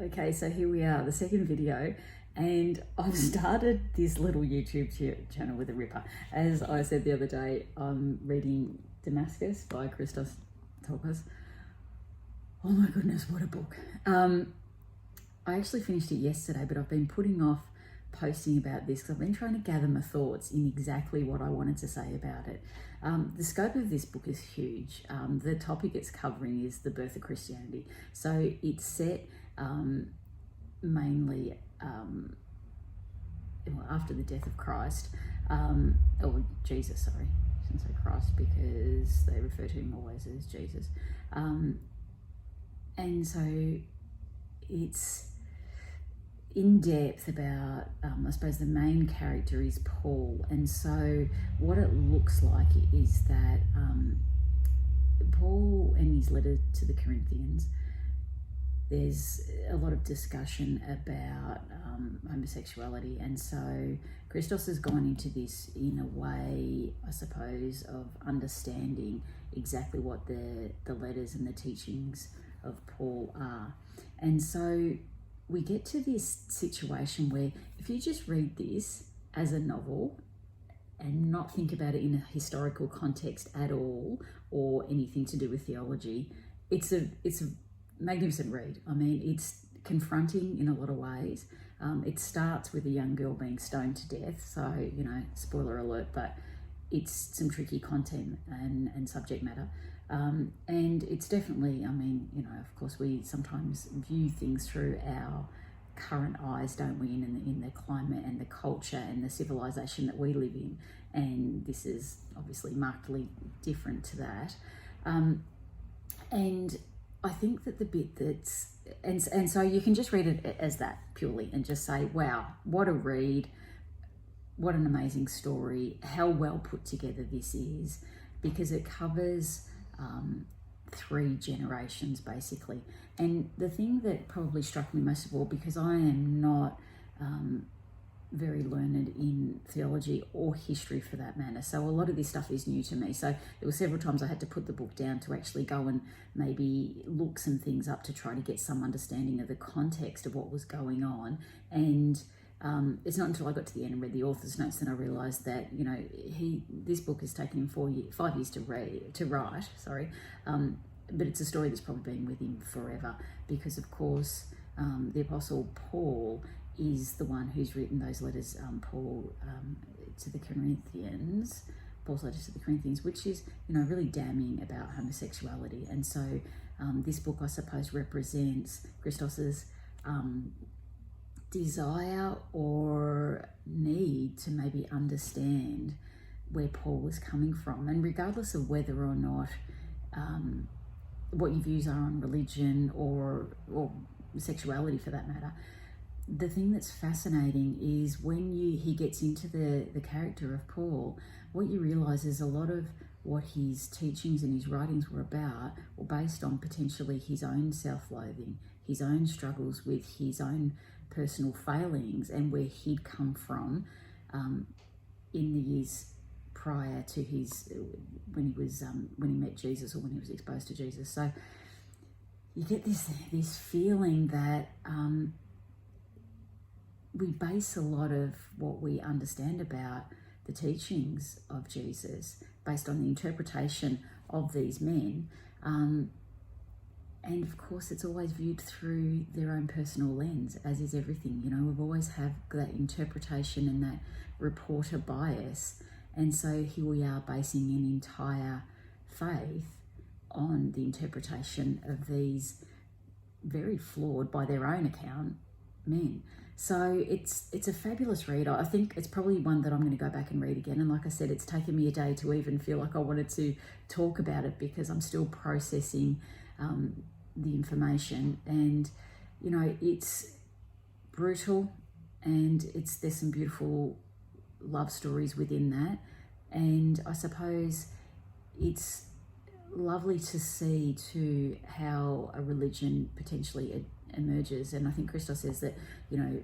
Okay, so here we are, the second video, and I've started this little YouTube channel with a ripper. As I said the other day, I'm reading Damascus by Christos. Tsiolkas. Oh my goodness, what a book. I actually finished it yesterday, but I've been putting off posting about this because I've been trying to gather my thoughts in exactly what I wanted to say about it. The scope of this book is huge. The topic it's covering is the birth of Christianity. So it's set mainly after the death of Christ, or Jesus, sorry. I shouldn't say Christ because they refer to him always as Jesus. And so it's in depth about, I suppose the main character is Paul. And so what it looks like is that Paul, in his letter to the Corinthians, there's a lot of discussion about homosexuality. And so Christos has gone into this in a way, I suppose, of understanding exactly what the letters and the teachings of Paul are. And so we get to this situation where if you just read this as a novel and not think about it in a historical context at all or anything to do with theology, it's a magnificent read. I mean, it's confronting in a lot of ways. It starts with a young girl being stoned to death, so, you know, spoiler alert, but it's some tricky content and subject matter. And it's definitely, I mean, you know, of course we sometimes view things through our current eyes, don't we, in the climate and the culture and the civilization that we live in. And this is obviously markedly different to that. And I think that the bit that's, and so you can just read it as that purely and just say, wow, what a read, what an amazing story, how well put together this is, because it covers 3 generations basically. And the thing that probably struck me most of all, because I am not very learned in theology or history for that matter, so a lot of this stuff is new to me. So there were several times I had to put the book down to actually go and maybe look some things up to try to get some understanding of the context of what was going on. And it's not until I got to the end and read the author's notes that I realised that, you know, this book has taken him 5 years to write. But it's a story that's probably been with him forever, because of course the Apostle Paul is the one who's written those letters, to the Corinthians, Paul's letters to the Corinthians, which is, you know, really damning about homosexuality. And so this book, I suppose, represents Christos's desire or need to maybe understand where Paul was coming from. And regardless of whether or not what your views are on religion or sexuality for that matter, the thing that's fascinating is when he gets into the character of Paul, what you realise is a lot of what his teachings and his writings were about were based on potentially his own self-loathing, his own struggles with his own personal failings, and where he'd come from in the years prior to when he met Jesus, or when he was exposed to Jesus. So you get this feeling that we base a lot of what we understand about the teachings of Jesus based on the interpretation of these men. And of course, it's always viewed through their own personal lens, as is everything. You know, we've always have that interpretation and that reporter bias. And so here we are basing an entire faith on the interpretation of these very flawed, by their own account, men. So it's a fabulous read. I think it's probably one that I'm going to go back and read again. And like I said, it's taken me a day to even feel like I wanted to talk about it, because I'm still processing the information. And, you know, it's brutal, and there's some beautiful love stories within that. And I suppose it's lovely to see too how a religion potentially emerges. And I think Christos says that, you know,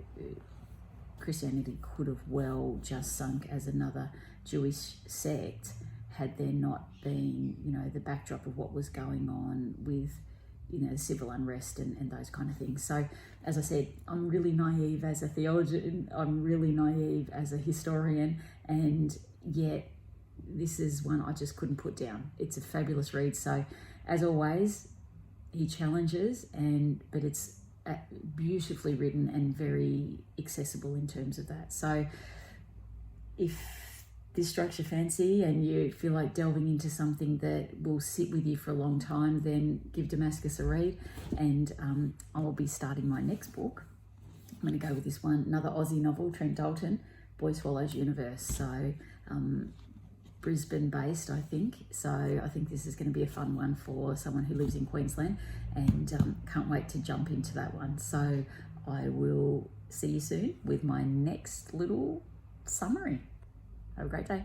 Christianity could have well just sunk as another Jewish sect had there not been, you know, the backdrop of what was going on with, you know, civil unrest and those kind of things. So as I said, I'm really naive as a theologian, I'm really naive as a historian, and yet this is one I just couldn't put down. It's a fabulous read. So as always, he challenges, but it's beautifully written and very accessible in terms of that. So if this strikes your fancy and you feel like delving into something that will sit with you for a long time, then give Damascus a read. And I will be starting my next book. I'm going to go with this one, another Aussie novel, Trent Dalton, Boy Swallows Universe. So Brisbane based, I think. So I think this is going to be a fun one for someone who lives in Queensland, and can't wait to jump into that one. So I will see you soon with my next little summary. Have a great day.